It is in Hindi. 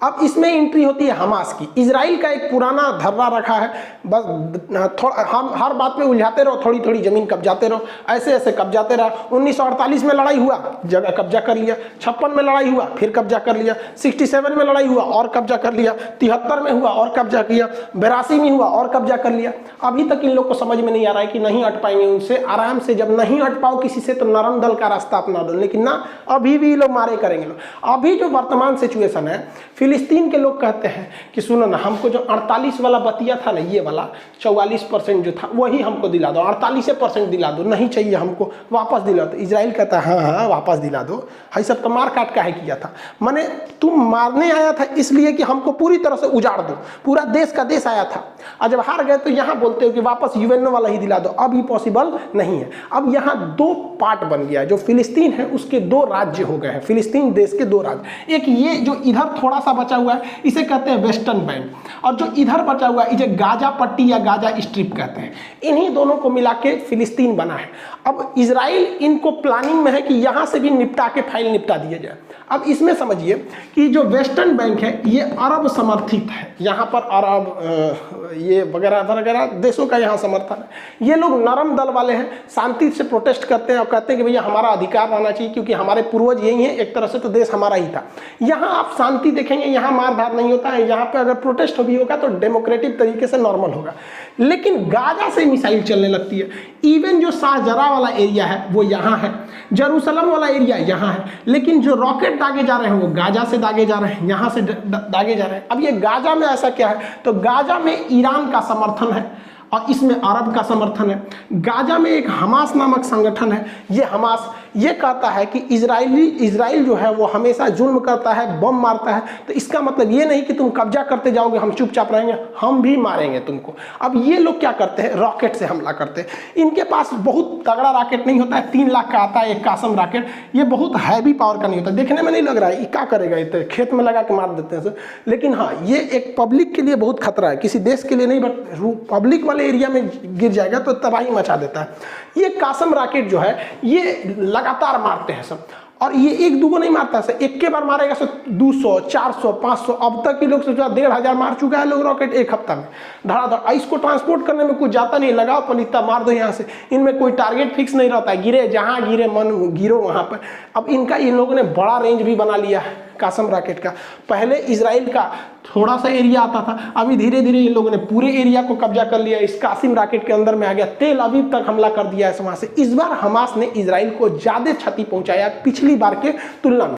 अब इसमें एंट्री होती है हमास की। इजराइल का एक पुराना धर्रा रखा है, बस थोड़ा हम हर बात पे उलझाते रहो, थोड़ी थोड़ी जमीन कब्जाते रहो, ऐसे ऐसे कब्जाते रहा। 1948 में लड़ाई हुआ, जगह कब्जा कर लिया। 56 में लड़ाई हुआ, फिर कब्जा कर लिया। 67 में लड़ाई हुआ और कब्जा कर लिया। 73 में हुआ और कब्जा किया। 82 में हुआ और कब्जा कर लिया। अभी तक इन लोग को समझ में नहीं आ रहा है कि नहीं हट पाएंगे उनसे। आराम से जब नहीं हट पाओ किसी से तो नरम दल का रास्ता अपना दो, लेकिन ना, अभी भी लोग मारे करेंगे लोग। अभी जो वर्तमान सिचुएशन है, फिलिस्तीन के लोग कहते हैं कि सुनो ना, हमको जो 48 वाला बतिया था ना, ये वाला 44% जो था वही हमको दिला दो, 48% दिला दो, नहीं चाहिए हमको, वापस दिला दो। इजराइल कहता है हाँ हाँ वापस दिला दो, है सब तो मार काट काहे किया था, माने तुम मारने आया था इसलिए कि हमको पूरी तरह से उजाड़ दो, पूरा देश का देश आया था, और जब हार गए तो यहाँ बोलते हो कि वापस यूएनओ वाला ही दिला दो। अब ये पॉसिबल नहीं है। अब यहाँ दो पार्ट बन गया है, जो फिलिस्तीन है उसके दो राज्य हो गए हैं, फिलिस्तीन देश के दो राज्य। एक ये जो इधर थोड़ा सा बचा हुआ है इसे कहते हैं वेस्टर्न बैंक, और जो इधर बचा हुआ है इसे गाजा पट्टी या गाजा स्ट्रिप कहते हैं। इन्हीं दोनों को मिला के फिलिस्तीन बना है। अब इजराइल इनको प्लानिंग में है कि यहाँ से भी निपटा के फाइल निपटा दिया जाए। अब इसमें समझिए कि जो वेस्टर्न बैंक है ये अरब समर्थित है, यहाँ पर अरब ये वगैरह वगैरह देशों का यहाँ समर्थन है। ये लोग नरम दल वाले हैं, शांति से प्रोटेस्ट करते हैं और कहते हैं कि भैया हमारा अधिकार रहना चाहिए, क्योंकि हमारे पूर्वज यही है, एक तरह से तो देश हमारा ही था। यहाँ आप शांति देखेंगे, यहाँ मार धार नहीं होता है, यहाँ पे अगर प्रोटेस्ट भी होगा तो डेमोक्रेटिक तरीके से नॉर्मल होगा। लेकिन गाजा से मिसाइल चलने लगती है। इवन जो शाहजरा वाला एरिया है वो यहाँ है, जेरूसलम वाला एरिया यहाँ है, लेकिन जो रॉकेट दागे जा रहे हैं वो गाजा से दागे जा रहे हैं, यहाँ से दागे जा रहे हैं। अब ये गाजा में ऐसा क्या है, तो गाजा में ईरान का समर्थन है और इसमें अरब का समर्थन है। गाजा में एक हमास नामक संगठन है, ये हमास ये कहता है कि इजराइल जो है वो हमेशा जुल्म करता है, बम मारता है। तो इसका मतलब ये नहीं कि तुम कब्जा करते जाओगे हम चुपचाप रहेंगे, हम भी मारेंगे तुमको। अब ये लोग क्या करते हैं, रॉकेट से हमला करते हैं। इनके पास बहुत तगड़ा रॉकेट नहीं होता है, 3 लाख का आता है एक कासम रॉकेट, ये बहुत हैवी पावर का नहीं होता, देखने में नहीं लग रहा है ये क्या करेगा, ये खेत में लगा के मार देते हैं सर। लेकिन हाँ, ये एक पब्लिक के लिए बहुत खतरा है, किसी देश के लिए नहीं, बट पब्लिक वाले एरिया में गिर जाएगा तो तबाही मचा देता है। ये कासम रॉकेट जो है ये लगातार मारते हैं सब, और ये एक दूगो नहीं मारता है, एक के बार मारेगा सो 200 400 500, अब तक के लोग सोचा 1500 मार चुका है लोग रॉकेट एक हफ्ता में धड़ाधड़। इसको ट्रांसपोर्ट करने में कुछ जाता नहीं, लगाओ पलिता मार दो यहाँ से। इनमें कोई टारगेट फिक्स नहीं रहता है, गिरे जहाँ गिरे मन गिरो वहाँ पर। अब इनका इन लोगों ने बड़ा रेंज भी बना लिया है कासम रॉकेट का। पहले इजराइल का थोड़ा सा एरिया आता था, अभी धीरे धीरे इन लोगों ने पूरे एरिया को कब्जा कर लिया, इस कासिम रॉकेट के अंदर में आ गया, तेल अवीव तक हमला कर दिया है वहाँ से। इस बार हमास ने इजराइल को ज़्यादा क्षति पहुँचाया पिछली बार के तुलना में।